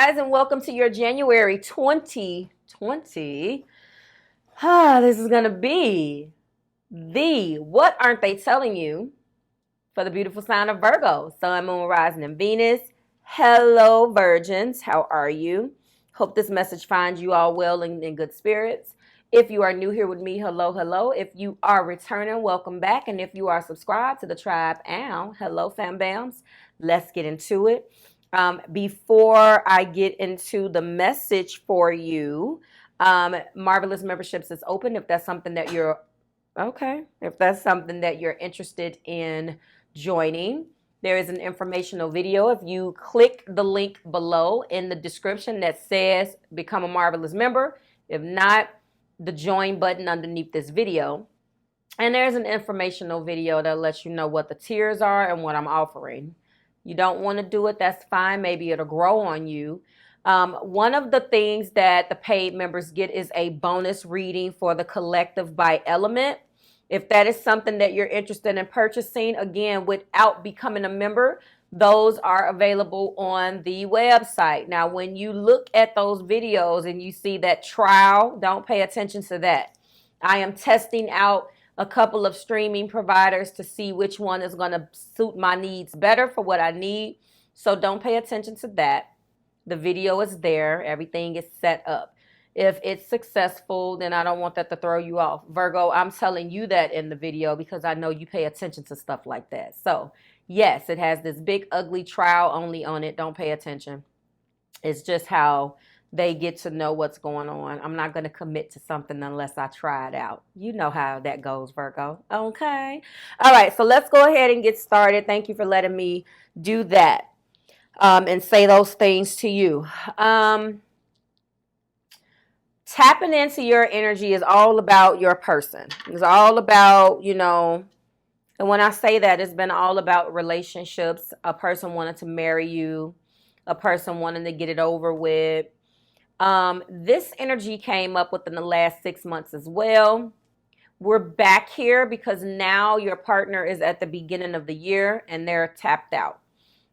guys, and welcome to your January 2020. This is going to be the What Aren't They Telling You for the beautiful sign of Virgo, Sun, Moon, Rising, and Venus. Hello, virgins. How are you? Hope this message finds you all well and in good spirits. If you are new here with me, hello, hello. If you are returning, welcome back. And if you are subscribed to the tribe, hello, fam bams. Let's get into it. Before I get into the message for you, Marvelous Memberships is open if that's something that you're interested in joining. There is an informational video. If you click the link below in the description that says become a Marvelous member, if not, the join button underneath this video. And there's an informational video that lets you know what the tiers are and what I'm offering. You don't want to do it, that's fine. Maybe it'll grow on you. One of the things that the paid members get is a bonus reading for the collective by element. If that is something that you're interested in purchasing, again, without becoming a member, those are available on the website. Now, when you look at those videos and you see that trial, don't pay attention to that. I am testing out a couple of streaming providers to see which one is going to suit my needs better for what I need. So don't pay attention to that. The video is there. Everything is set up. If it's successful, then I don't want that to throw you off. Virgo, I'm telling you that in the video because I know you pay attention to stuff like that. So, yes, it has this big, ugly trial only on it. Don't pay attention. It's just how they get to know what's going on. I'm not going to commit to something unless I try it out. You know how that goes, Virgo. Okay. All right, so let's go ahead and get started. Thank you for letting me do that and say those things to you. Tapping into your energy is all about your person. It's all about, and when I say that, it's been all about relationships, a person wanting to marry you, a person wanting to get it over with. This energy came up within the last 6 months as well. We're back here because now your partner is at the beginning of the year and they're tapped out.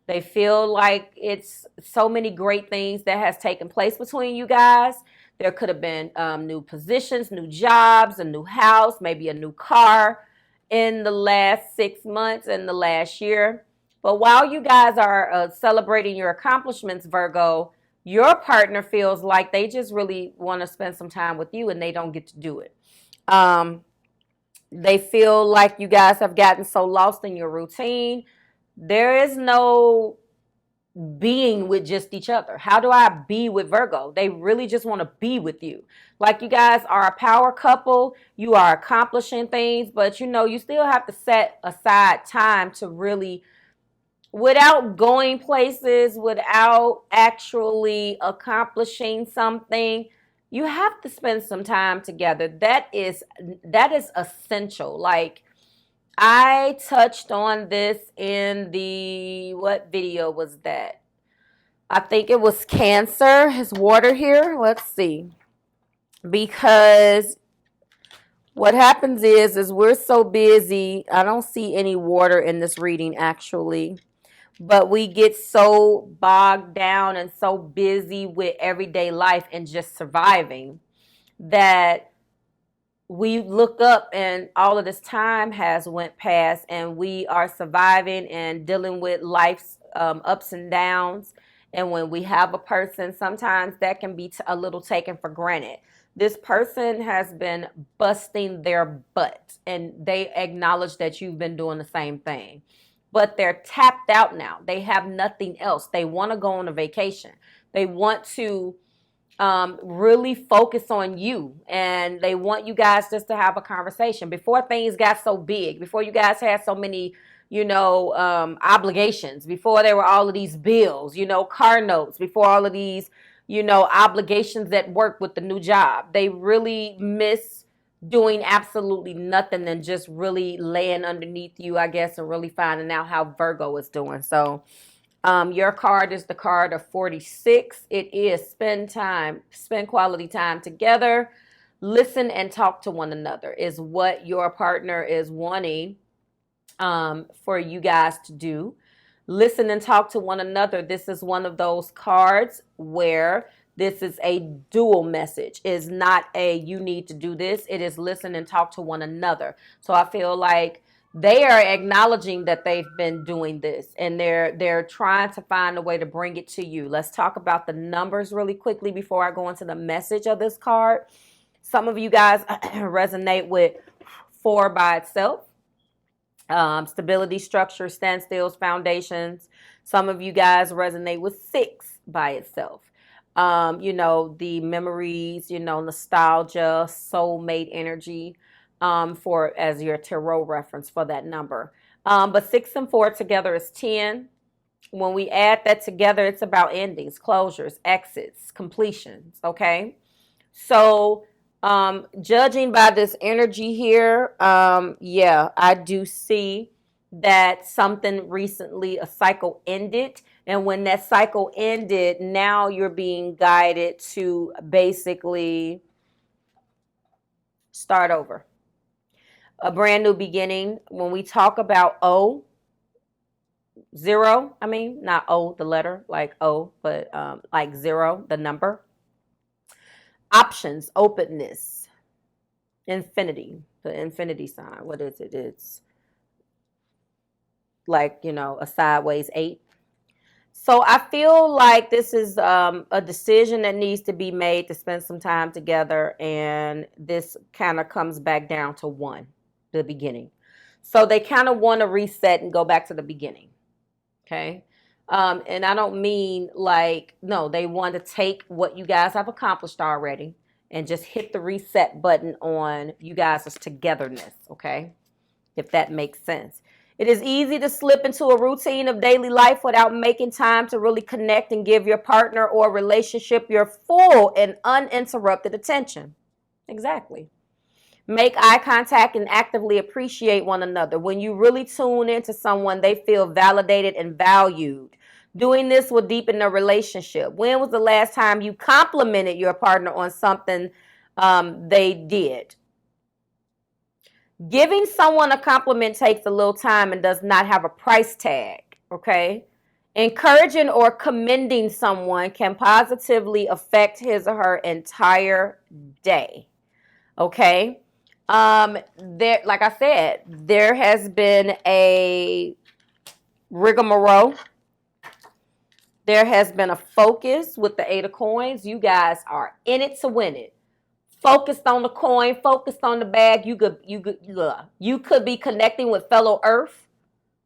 They feel like it's so many great things that has taken place between you guys. There could have been new positions, new jobs, a new house, maybe a new car in the last 6 months and the last year. But while you guys are celebrating your accomplishments, Virgo, your partner feels like they just really want to spend some time with you and they don't get to do it. They feel like you guys have gotten so lost in your routine. There is no being with just each other. How do I be with Virgo? They really just want to be with you. Like you guys are a power couple. You are accomplishing things, but you still have to set aside time to really, without going places, without actually accomplishing something, you have to spend some time together. That is essential. Like I touched on this in what video was that? I think it was Cancer, his water here. Let's see. Because what happens is we're so busy. I don't see any water in this reading actually. But we get so bogged down and so busy with everyday life and just surviving that we look up and all of this time has went past and we are surviving and dealing with life's ups and downs. And when we have a person, sometimes that can be a little taken for granted. This person has been busting their butt and they acknowledge that you've been doing the same thing. But they're tapped out now. They have nothing else. They want to go on a vacation. They want to really focus on you, and they want you guys just to have a conversation before things got so big, before you guys had so many obligations, before there were all of these bills, car notes, before all of these obligations at work with the new job. They really miss doing absolutely nothing and just really laying underneath you, I guess, and really finding out how Virgo is doing. So your card is the card of 46. It is spend quality time together. Listen and talk to one another is what your partner is wanting for you guys to do. Listen and talk to one another. This is one of those cards where this is a dual message. It's not a you need to do this. It is listen and talk to one another. So I feel like they are acknowledging that they've been doing this, and they're trying to find a way to bring it to you. Let's talk about the numbers really quickly before I go into the message of this card. Some of you guys resonate with 4 by itself. Stability, structure, standstills, foundations. Some of you guys resonate with 6 by itself. You know, the memories, you know, nostalgia, soulmate energy, for as your tarot reference for that number. But 6 and 4 together is 10. When we add that together, it's about endings, closures, exits, completions. Okay. So, judging by this energy here, yeah, I do see that something recently, a cycle ended. And when that cycle ended, now you're being guided to basically start over. A brand new beginning. When we talk about zero, I mean, not O, the letter, like O, but like 0, the number. Options, openness, infinity, the infinity sign. What is it? It's like, you know, a sideways 8. So I feel like this is a decision that needs to be made to spend some time together. And this kind of comes back down to 1, the beginning. So they kind of want to reset and go back to the beginning. Okay. And I don't mean like, no, they want to take what you guys have accomplished already and just hit the reset button on you guys' togetherness. Okay. If that makes sense. It is easy to slip into a routine of daily life without making time to really connect and give your partner or relationship your full and uninterrupted attention. Exactly. Make eye contact and actively appreciate one another. When you really tune into someone, they feel validated and valued. Doing this will deepen the relationship. When was the last time you complimented your partner on something they did? Giving someone a compliment takes a little time and does not have a price tag, okay? Encouraging or commending someone can positively affect his or her entire day, okay? There, like I said, there has been a rigmarole. There has been a focus with the 8 of coins. You guys are in it to win it. Focused on the coin, focused on the bag. You could be connecting with fellow Earth,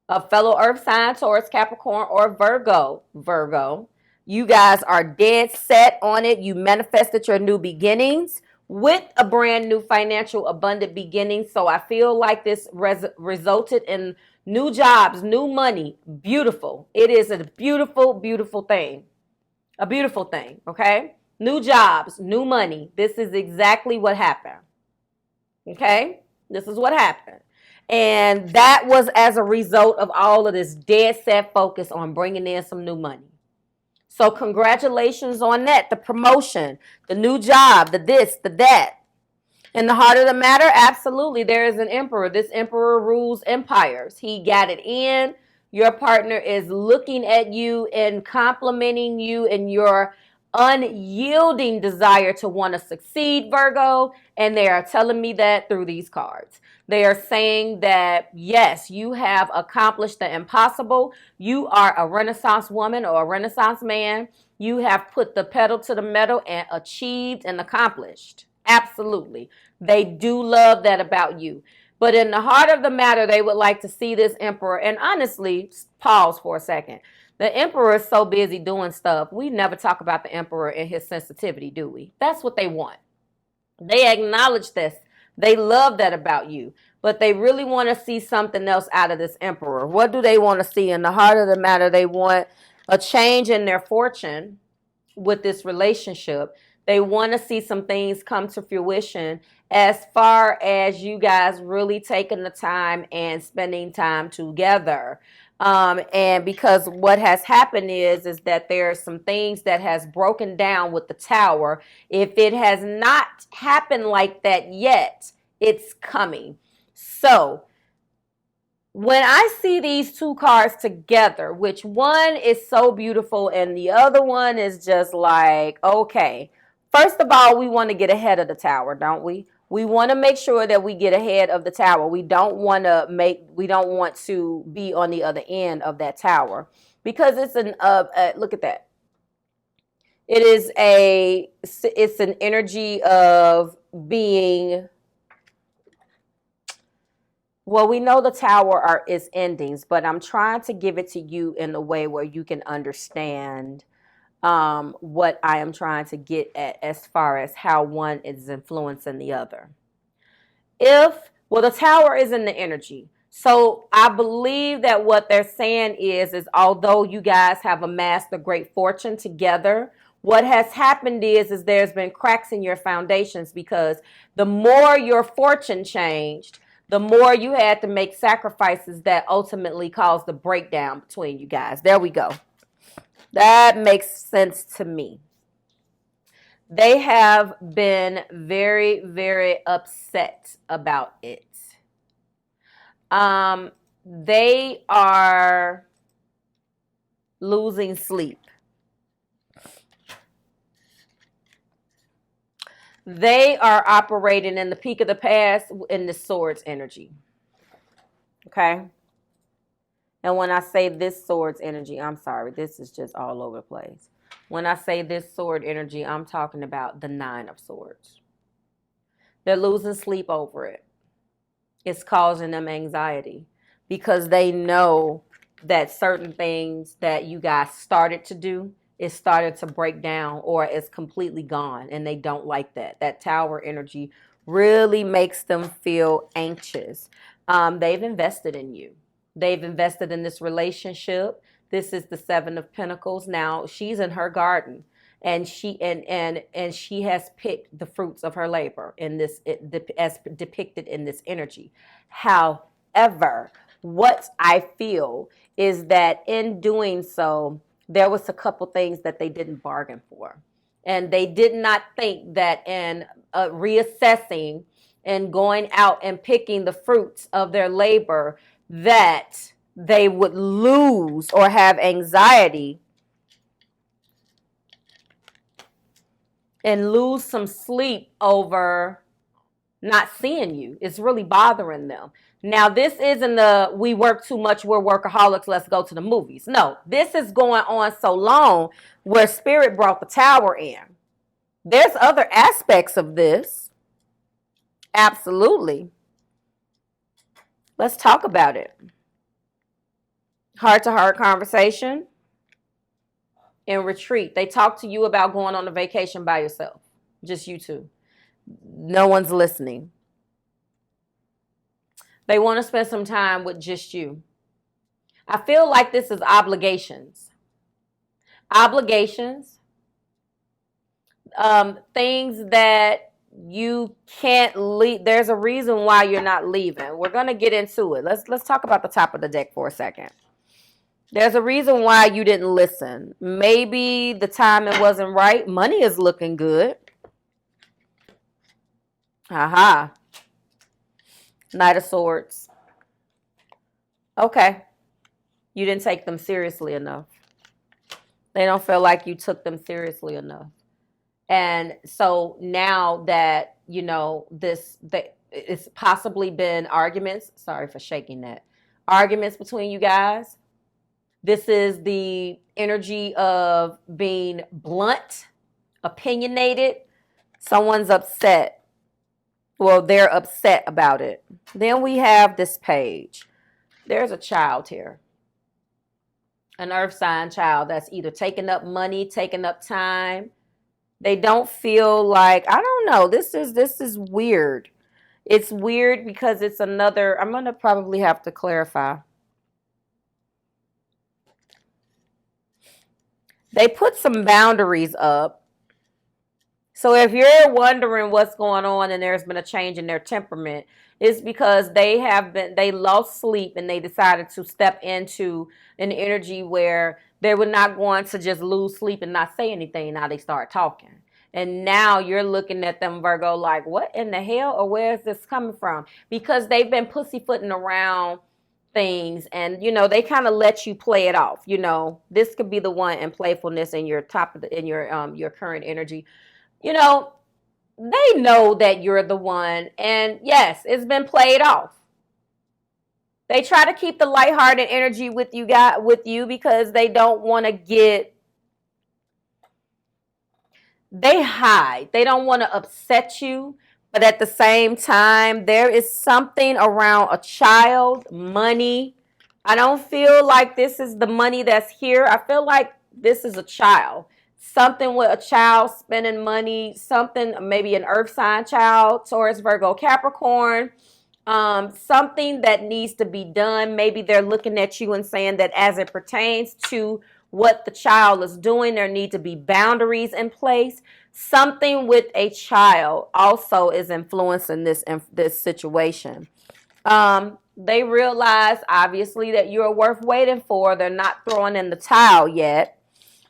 a fellow Earth sign, Taurus, Capricorn, or Virgo. You guys are dead set on it. You manifested your new beginnings with a brand new financial abundant beginning. So I feel like this resulted in new jobs, new money. Beautiful. It is a beautiful, beautiful thing. A beautiful thing, okay? New jobs, new money. This is exactly what happened. Okay? This is what happened. And that was as a result of all of this dead set focus on bringing in some new money. So congratulations on that. The promotion, the new job, the this, the that. In the heart of the matter, absolutely, there is an emperor. This emperor rules empires. He got it in. Your partner is looking at you and complimenting you and your unyielding desire to want to succeed, Virgo, and they are telling me that through these cards. They are saying that, yes, you have accomplished the impossible. You are a Renaissance woman or a Renaissance man. You have put the pedal to the metal and achieved and accomplished. Absolutely. They do love that about you. But in the heart of the matter, they would like to see this emperor. And honestly, pause for a second. The emperor is so busy doing stuff. We never talk about the emperor and his sensitivity, do we? That's what they want. They acknowledge this. They love that about you. But they really want to see something else out of this emperor. What do they want to see? In the heart of the matter, they want a change in their fortune with this relationship. They want to see some things come to fruition as far as you guys really taking the time and spending time together. And because what has happened is that there are some things that has broken down with the tower. If it has not happened like that yet, it's coming. So when I see these two cards together, which one is so beautiful and the other one is just like, okay, first of all, we want to get ahead of the tower, don't we? We want to make sure that we get ahead of the tower. We don't want to be on the other end of that tower because it's look at that. It's an energy of being. Well, we know the tower is endings, but I'm trying to give it to you in a way where you can understand what I am trying to get at as far as how one is influencing the other. The tower is in the energy. So I believe that what they're saying is although you guys have amassed a great fortune together, what has happened is there's been cracks in your foundations because the more your fortune changed, the more you had to make sacrifices that ultimately caused the breakdown between you guys. There we go. That makes sense to me. They have been very, very upset about it. They are losing sleep. They are operating in the peak of the past in the swords energy. Okay? And when I say this swords energy, I'm sorry, this is just all over the place. When I say this sword energy, I'm talking about the 9 of swords. They're losing sleep over it. It's causing them anxiety because they know that certain things that you guys started to do, it started to break down or it's completely gone, and they don't like that. That tower energy really makes them feel anxious. They've invested in you. They've invested in this relationship. This is the 7 of Pentacles. Now she's in her garden, and she has picked the fruits of her labor in this, as depicted in this energy. However, what I feel is that in doing so, there was a couple things that they didn't bargain for. And they did not think that in reassessing and going out and picking the fruits of their labor, that they would lose or have anxiety and lose some sleep over not seeing you. It's really bothering them. Now, this isn't the we work too much, we're workaholics, let's go to the movies. No, this is going on so long where Spirit brought the tower in. There's other aspects of this. Absolutely. Let's talk about it. Heart-to-heart conversation. In retreat. They talk to you about going on a vacation by yourself. Just you two. No one's listening. They want to spend some time with just you. I feel like this is obligations. Obligations. Things that you can't leave. There's a reason why you're not leaving. We're going to get into it. Let's talk about the top of the deck for a second. There's a reason why you didn't listen. Maybe the timing wasn't right. Money is looking good. Aha. Knight of Swords. Okay. You didn't take them seriously enough. They don't feel like you took them seriously enough. And so now that, you know, it's possibly been arguments. Sorry for shaking that. Arguments between you guys. This is the energy of being blunt, opinionated. Someone's upset. Well, they're upset about it. Then we have this page. There's a child here. An earth sign child that's either taking up money, taking up time. They don't feel like, I don't know, this is weird. It's weird because it's another, I'm going to probably have to clarify. They put some boundaries up. So if you're wondering what's going on and there's been a change in their temperament, it's because they lost sleep and they decided to step into an energy where they were not going to just lose sleep and not say anything. Now they start talking. And now you're looking at them, Virgo, like, what in the hell, or where is this coming from? Because they've been pussyfooting around things, and you know, they kind of let you play it off. You know, this could be the one in playfulness in your top of the, in your current energy. You know, they know that you're the one, and yes, it's been played off. They try to keep the lighthearted energy with you because they don't want to get, they hide. They don't want to upset you, but at the same time, there is something around a child, money. I don't feel like this is the money that's here. I feel like this is a child. Something with a child spending money, something, maybe an earth sign child, Taurus, Virgo, Capricorn. Something that needs to be done. Maybe they're looking at you and saying that as it pertains to what the child is doing, there need to be boundaries in place. Something with a child also is influencing this situation. They realize obviously that you're worth waiting for. They're not throwing in the towel yet.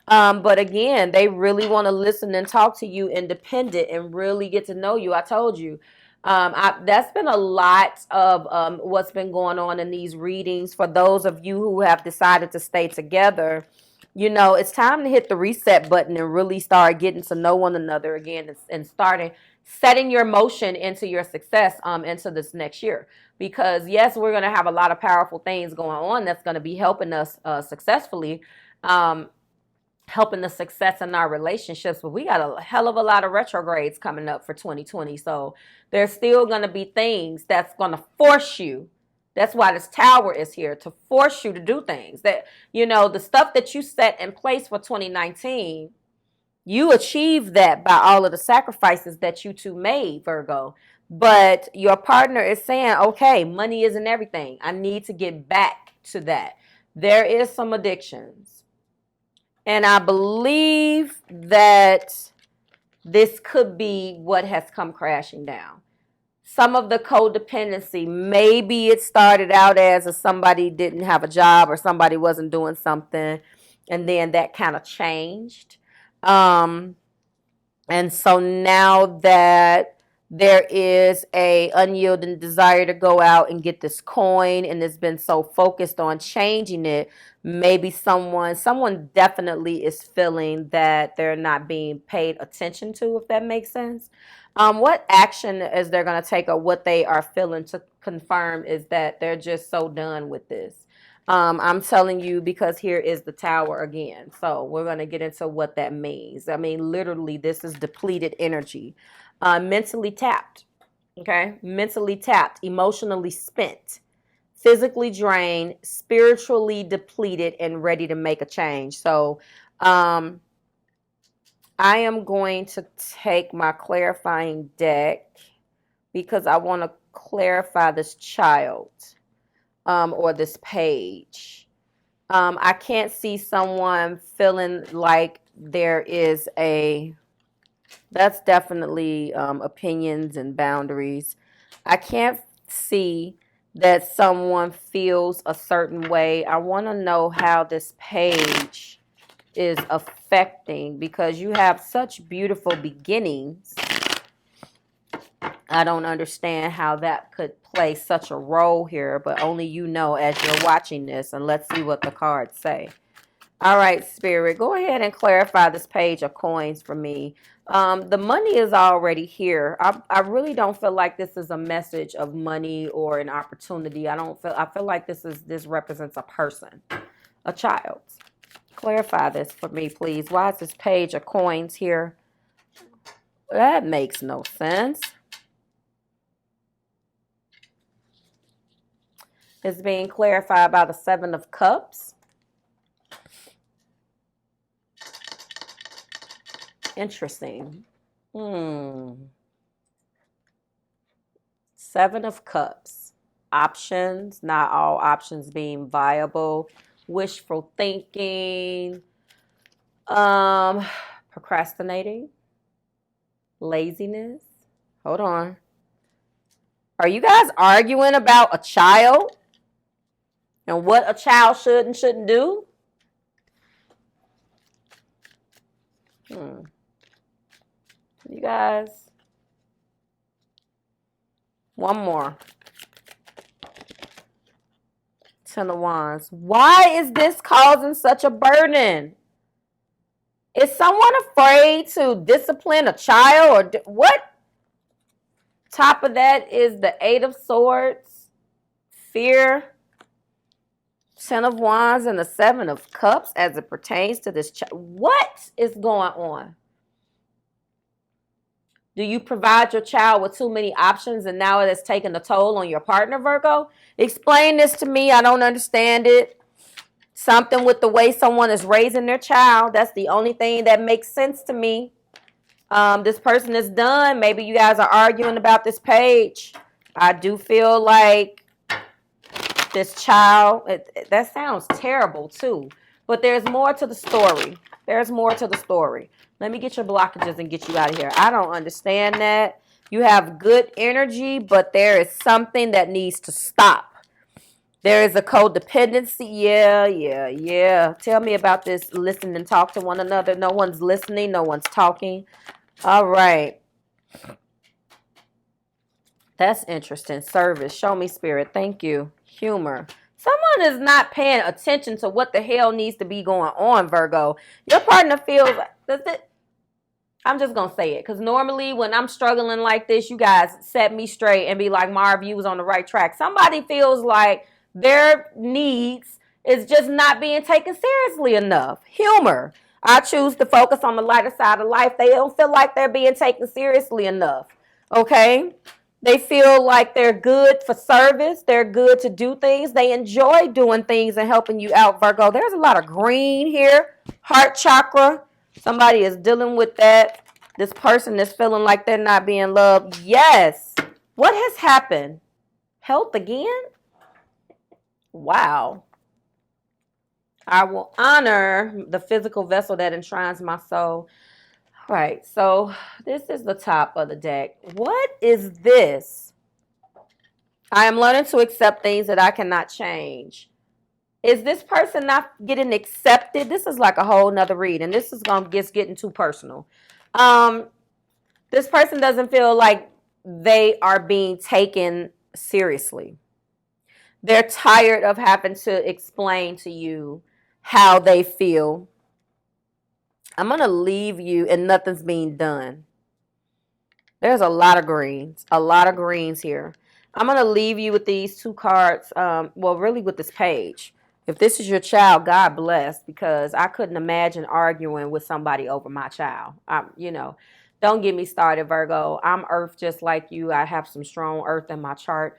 But again, they really want to listen and talk to you independent and really get to know you. I told you. That's been a lot of what's been going on in these readings. For those of you who have decided to stay together, you know, it's time to hit the reset button and really start getting to know one another again, and starting setting your motion into your success into this next year. Because yes, we're going to have a lot of powerful things going on that's going to be helping us successfully. Helping the success in our relationships, but we got a hell of a lot of retrogrades coming up for 2020. So there's still going to be things that's going to force you. That's why this tower is here, to force you to do things that, you know, the stuff that you set in place for 2019, you achieved that by all of the sacrifices that you two made, Virgo. But your partner is saying, okay, money isn't everything. I need to get back to that. There is some addictions. And I believe that this could be what has come crashing down. Some of the codependency, maybe it started out as somebody didn't have a job or somebody wasn't doing something, and then that kind of changed. And so now that there is a unyielding desire to go out and get this coin, and it's been so focused on changing it, maybe someone definitely is feeling that they're not being paid attention to, if that makes sense. What action is they're going to take, or what they are feeling to confirm is that they're just so done with this. I'm telling you, because here is the tower again. So we're going to get into what that means. I mean, literally, this is depleted energy. Mentally tapped. Okay? Mentally tapped, emotionally spent, physically drained, spiritually depleted, and ready to make a change. So I am going to take my clarifying deck because I want to clarify this child. Or this page. I can't see someone feeling like there is that's definitely opinions and boundaries. I can't see that someone feels a certain way. I want to know how this page is affecting, because you have such beautiful beginnings. I don't understand how that could play such a role here, but only you know as you're watching this. And let's see what the cards say. All right, Spirit, go ahead and clarify this page of coins for me. The money is already here. I really don't feel like this is a message of money or an opportunity. I feel like this represents a person, a child. Clarify this for me, please. Why is this page of coins here? That makes no sense. It's being clarified by the Seven of Cups. Interesting. Seven of Cups. Options, not all options being viable. Wishful thinking. Procrastinating. Laziness. Hold on. Are you guys arguing about a child? And what a child should and shouldn't do? You guys. One more. Ten of Wands. Why is this causing such a burden? Is someone afraid to discipline a child or what? Top of that is the Eight of Swords, fear, Ten of Wands, and the Seven of Cups as it pertains to this child. What is going on? Do you provide your child with too many options and now it has taken a toll on your partner, Virgo? Explain this to me. I don't understand it. Something with the way someone is raising their child. That's the only thing that makes sense to me. This person is done. Maybe you guys are arguing about this page. I do feel like this child, that sounds terrible too. But there's more to the story. There's more to the story. Let me get your blockages and get you out of here. I don't understand that. You have good energy, but there is something that needs to stop. There is a codependency. Yeah. Tell me about this. Listen and talk to one another. No one's listening. No one's talking. All right. That's interesting. Service. Show me, Spirit. Thank you. Humor. Someone is not paying attention to what the hell needs to be going on, Virgo. Your partner feels... I'm just going to say it. Because normally when I'm struggling like this, you guys set me straight and be like, Marv, you was on the right track. Somebody feels like their needs is just not being taken seriously enough. Humor. I choose to focus on the lighter side of life. They don't feel like they're being taken seriously enough. Okay? They feel like they're good for service. They're good to do things. They enjoy doing things and helping you out, Virgo. There's a lot of green here. Heart chakra. Somebody is dealing with that. This person is feeling like they're not being loved. Yes. What has happened? Health again? Wow. I will honor the physical vessel that enshrines my soul. All right, so this is the top of the deck. What is this? I am learning to accept things that I cannot change. Is this person not getting accepted? This is like a whole nother read, and this is going to just getting too personal. This person doesn't feel like they are being taken seriously. They're tired of having to explain to you how they feel. I'm going to leave you and nothing's being done. There's a lot of greens. A lot of greens here. I'm going to leave you with these two cards. Well, really with this page. If this is your child, God bless. Because I couldn't imagine arguing with somebody over my child. Don't get me started, Virgo. I'm earth just like you. I have some strong earth in my chart.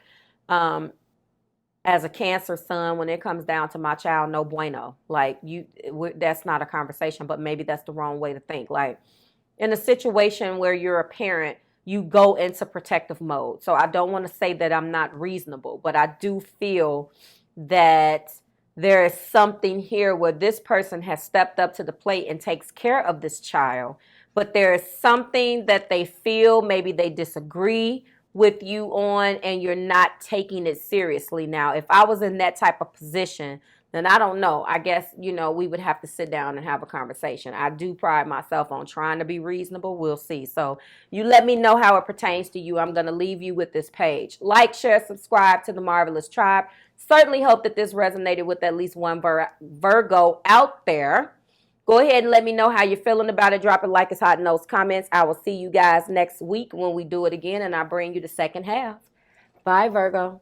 As a Cancer sun, when it comes down to my child, no bueno. That's not a conversation, but maybe that's the wrong way to think. Like, in a situation where you're a parent, you go into protective mode. So I don't want to say that I'm not reasonable, but I do feel that there is something here where this person has stepped up to the plate and takes care of this child. But there is something that they feel, maybe they disagree with you on, and you're not taking it seriously. Now, if I was in that type of position, then I don't know. I guess, we would have to sit down and have a conversation. I do pride myself on trying to be reasonable. We'll see. So you let me know how it pertains to you. I'm going to leave you with this page. Like, share, subscribe to the Marvelous Tribe. Certainly hope that this resonated with at least one Virgo out there. Go ahead and let me know how you're feeling about it. Drop a like, it's hot in those comments. I will see you guys next week when we do it again, and I bring you the second half. Bye, Virgo.